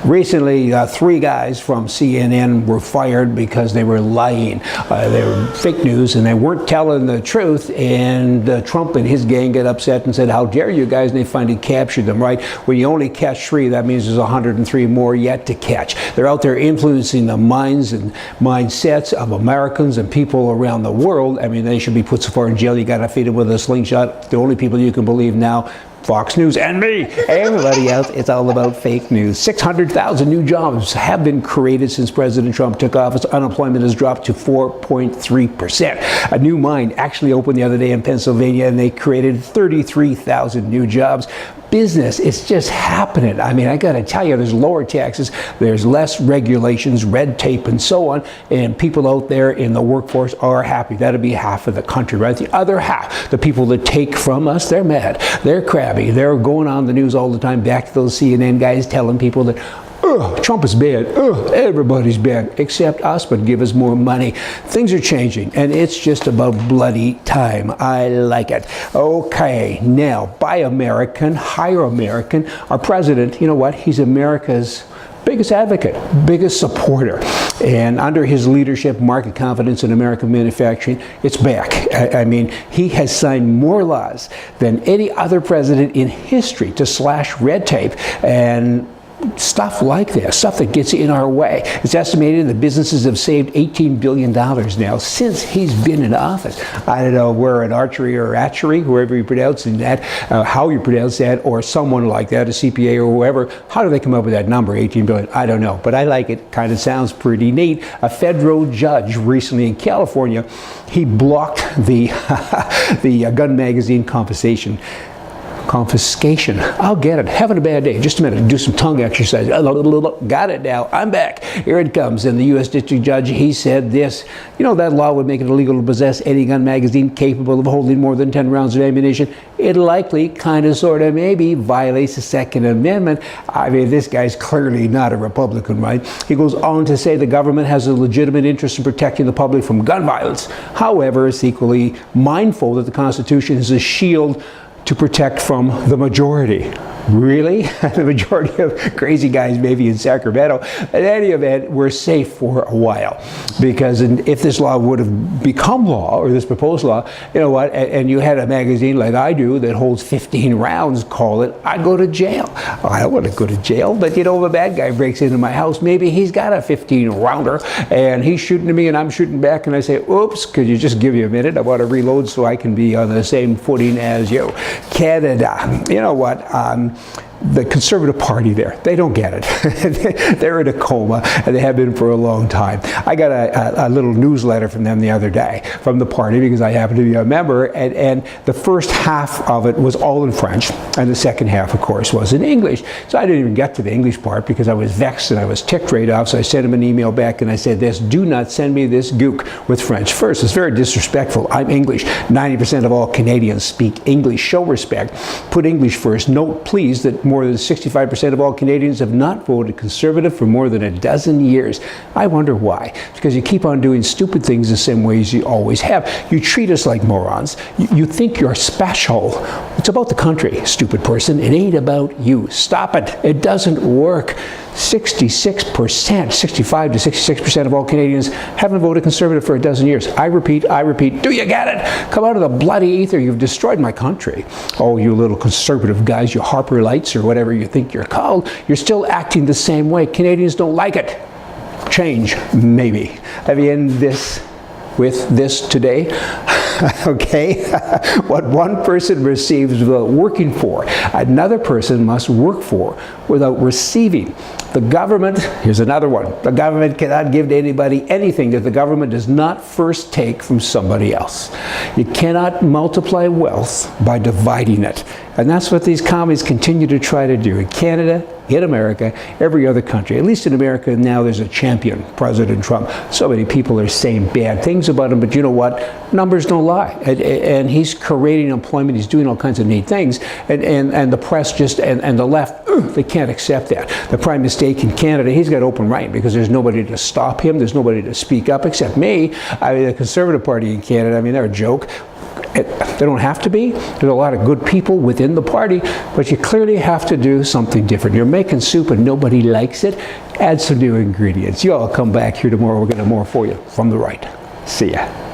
Recently, 3 guys from CNN were fired because they were lying. They were fake news and they weren't telling the truth, and Trump and his gang get upset and said, how dare you guys, and they finally captured them, right? When you only catch 3, that means there's 103 more yet to catch. They're out there influencing the minds and mindsets of Americans and people around the world. I mean, they should be put so far in jail, you gotta feed them with a slingshot. The only people you can believe now, Fox News and me. Everybody else, it's all about fake news. 600,000 new jobs have been created since President Trump took office. Unemployment has dropped to 4.3%. A new mine actually opened the other day in Pennsylvania, and they created 33,000 new jobs. Business, it's just happening. I mean, I got to tell you, there's lower taxes, there's less regulations, red tape, and so on, and people out there in the workforce are happy. That'll be half of the country, right? The other half, the people that take from us, they're mad, they're crabby, they're going on the news all the time, back to those CNN guys telling people that Trump is bad. Everybody's bad except us, but give us more money. Things are changing, and it's just about bloody time. I like it. Okay, now, buy American, hire American. Our president, you know what? He's America's biggest advocate, biggest supporter. And under his leadership, market confidence in American manufacturing, it's back. I mean, he has signed more laws than any other president in history to slash red tape and stuff like this, stuff that gets in our way. It's estimated that businesses have saved $18 billion now since he's been in office. I don't know where in archery or hatchery, wherever you pronounce that, how you pronounce that, or someone like that, a CPA or whoever, how do they come up with that number, 18 billion? I don't know, but I like it. Kind of sounds pretty neat. A federal judge recently in California, he blocked the, the gun magazine confiscation. I'll get it. Having a bad day. Just a minute. Do some tongue exercise. Got it now. I'm back. Here it comes. And the U.S. District Judge, he said this. You know, that law would make it illegal to possess any gun magazine capable of holding more than 10 rounds of ammunition. It likely, kind of, sort of, maybe violates the Second Amendment. I mean, this guy's clearly not a Republican, right? He goes on to say the government has a legitimate interest in protecting the public from gun violence. However, it's equally mindful that the Constitution is a shield to protect from the majority. Really? The majority of crazy guys maybe in Sacramento. In any event, we're safe for a while. Because if this law would have become law, or this proposed law, you know what, and you had a magazine like I do that holds 15 rounds, call it, I'd go to jail. I don't want to go to jail, but you know, if a bad guy breaks into my house, maybe he's got a 15 rounder, and he's shooting at me and I'm shooting back, and I say, oops, could you just give me a minute? I want to reload so I can be on the same footing as you. Canada, you know what, the Conservative Party there, they don't get it. They're in a coma, and they have been for a long time. I got a little newsletter from them the other day, from the party, because I happen to be a member, and the first half of it was all in French, and the second half, of course, was in English. So I didn't even get to the English part because I was vexed and I was ticked right off, so I sent him an email back and I said this: do not send me this gook with French first. It's very disrespectful. I'm English. 90% of all Canadians speak English. Show respect. Put English first. Note, please, that more than 65% of all Canadians have not voted Conservative for more than a dozen years. I wonder why. It's because you keep on doing stupid things the same ways you always have. You treat us like morons. You think you're special. It's about the country, stupid person. It ain't about you. Stop it. It doesn't work. 66%, 65 to 66% of all Canadians haven't voted Conservative for a dozen years. I repeat, do you get it? Come out of the bloody ether. You've destroyed my country. Oh, you little Conservative guys, you Harper Lights or whatever you think you're called, you're still acting the same way. Canadians don't like it. Change, maybe. Let me end this with this today. Okay? What one person receives without working for, another person must work for without receiving. The government, here's another one, the government cannot give to anybody anything that the government does not first take from somebody else. You cannot multiply wealth by dividing it. And that's what these commies continue to try to do in Canada, in America, every other country. At least in America now there's a champion, President Trump. So many people are saying bad things about him, but you know what? Numbers don't lie. And he's creating employment, he's doing all kinds of neat things. And the press just, and the left, they can't accept that. The prime mistake in Canada, he's got open right because there's nobody to stop him, there's nobody to speak up except me. I mean, the Conservative Party in Canada, I mean, they're a joke. They don't have to be. There's a lot of good people within the party, but you clearly have to do something different. You're making soup and nobody likes it. Add some new ingredients. You all come back here tomorrow. We're going to have more for you from the right. See ya.